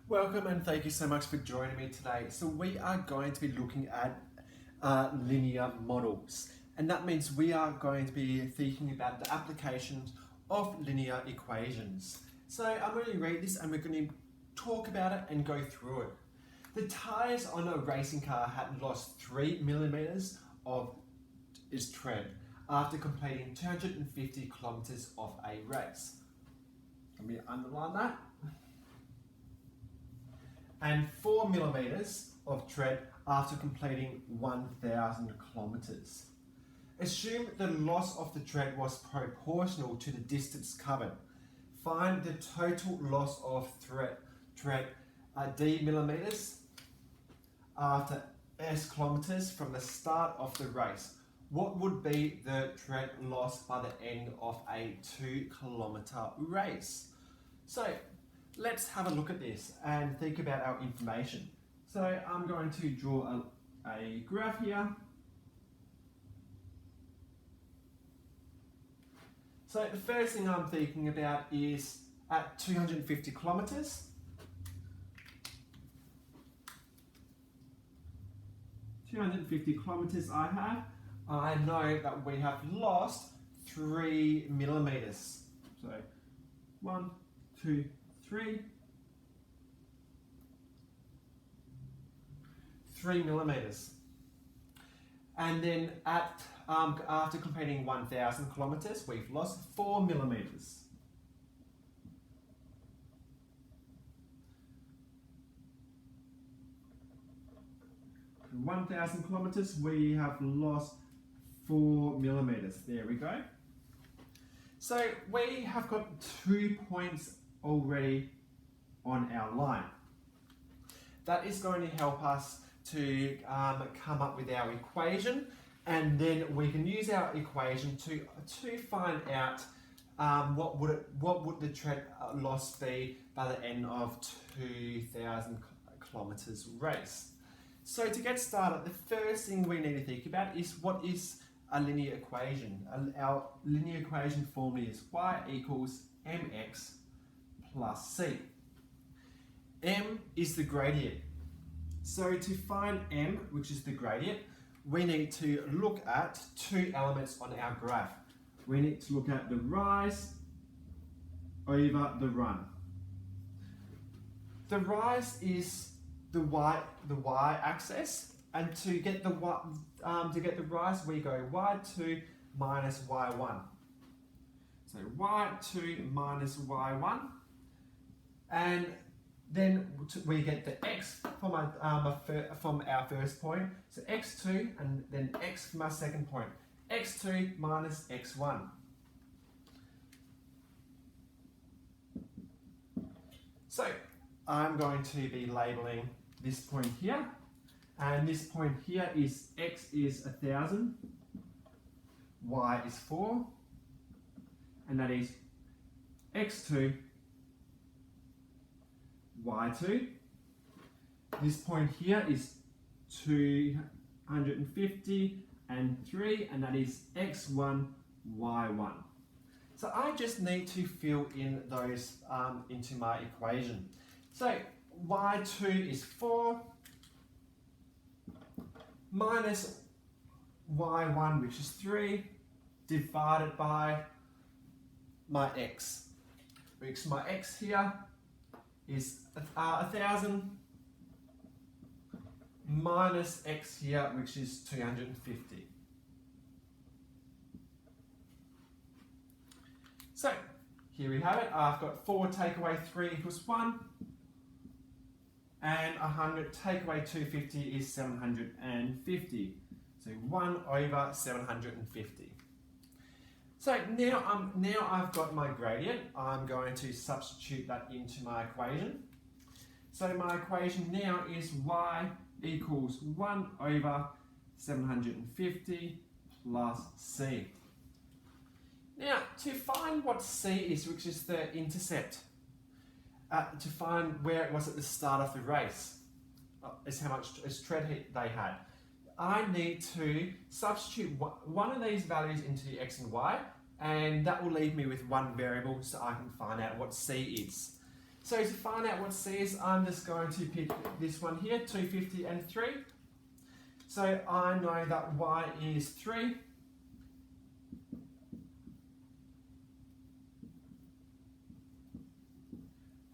Welcome and thank you so much for joining me today. So we are going to be looking at linear models, and that means we are going to be thinking about the applications of linear equations. So I'm going to read this and we're going to talk about it and go through it. The tires on a racing car had lost 3 millimeters of its tread after completing 250 kilometers of a race. Let me underline that. And 4 millimeters of tread after completing 1,000 kilometers. Assume the loss of the tread was proportional to the distance covered. Find the total loss of tread d millimeters after s kilometers from the start of the race. What would be the tread loss by the end of a 2-kilometer race? So let's have a look at this and think about our information. So I'm going to draw a graph here. So the first thing I'm thinking about is at 250 kilometers. 250 kilometers I know that we have lost 3 millimeters. So 1, 2, 3 millimeters. And then at after completing 1,000 kilometers, we've lost 4 millimeters. In 1,000 kilometers, we have lost 4 millimeters. There we go. So we have got 2 points already on our line. That is going to help us to come up with our equation, and then we can use our equation to find out what would the tread loss be by the end of 2,000 kilometers race. So to get started, the first thing we need to think about is what is a linear equation. Our linear equation formula is y equals mx plus c. M is the gradient. So to find m, which is the gradient, we need to look at two elements on our graph. We need to look at the rise over the run. The rise is the y axis, and to get the rise, we go y2 minus y1. So y2 minus y1, and then we get the x from our first point, so x2, and then x from our second point, x2 minus x1. So I'm going to be labeling this point here, and this point here is x is 1,000, y is 4, and that is x2, y2. This point here is 250 and 3, and that is x1, y1. So I just need to fill in those into my equation. So y2 is 4 minus y1, which is 3, divided by my x, which my x here is 1,000 minus x here, which is 250. So here we have it. I've got 4 take away 3 equals 1, and 100 take away 250 is 750. So 1 over 750. So now I've got my gradient. I'm going to substitute that into my equation. So my equation now is y equals 1 over 750 plus c. Now to find what c is, which is the intercept, to find where it was at the start of the race, is how much tread they had. I need to substitute one of these values into x and y, and that will leave me with one variable so I can find out what c is. So to find out what C is, I'm just going to pick this one here, 250 and 3. So I know that Y is 3.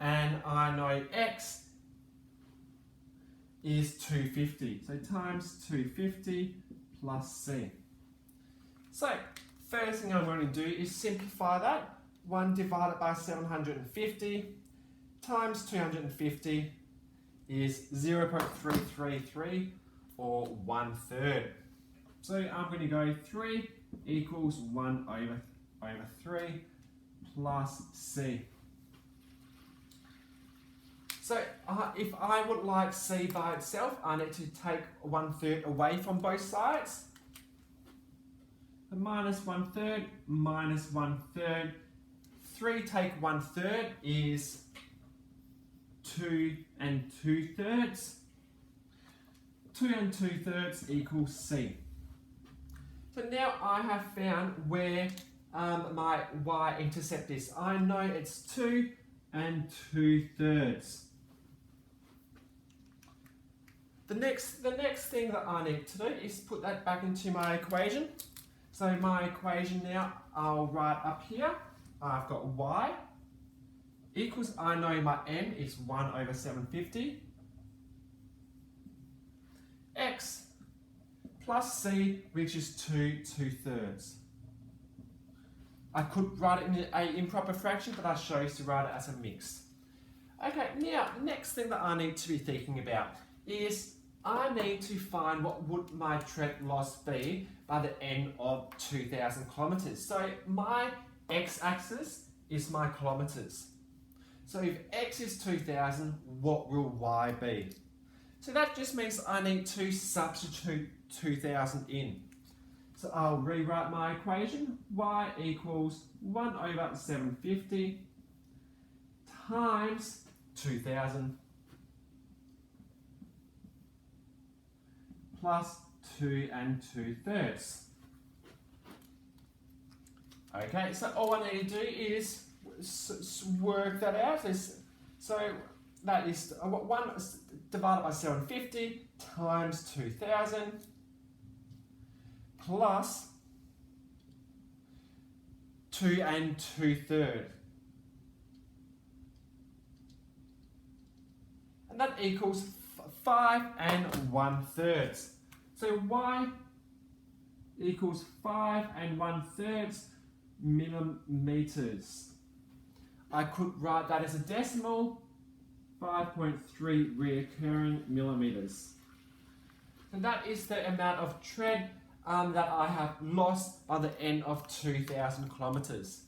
And I know X is 250. So times 250 plus C. So first thing I'm going to do is simplify that. 1 divided by 750 times 250 is 0.333 or 1/3. So I'm going to go 3 equals 1 over 3 plus C. So if I would like C by itself, I need to take 1/3 away from both sides. Minus 1/3 minus 1/3. 3 take 1/3 is 2 2/3. 2 2/3 equals C. So now I have found where my y-intercept is. I know it's 2 2/3. The next thing that I need to do is put that back into my equation. So my equation now, I'll write up here. I've got y equals, I know my n is 1 over 750. X plus c, which is 2 2/3. I could write it in an improper fraction, but I chose to write it as a mix. Okay, now next thing that I need to be thinking about is I need to find what would my tread loss be by the end of 2,000 kilometers. So my x-axis is my kilometers. So if x is 2,000, what will y be? So that just means I need to substitute 2,000 in. So I'll rewrite my equation. Y equals 1 over 750 times 2,000 plus 2 2/3. Okay, so all I need to do is work that out. So that is 1 divided by 750 times 2,000 plus 2 2/3. And that equals 5 1/3. So y equals 5 1/3 millimeters. I could write that as a decimal, 5.3 recurring millimeters. And that is the amount of tread that I have lost by the end of 2,000 kilometers.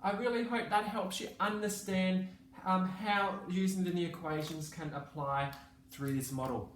I really hope that helps you understand how using the new equations can apply through this model.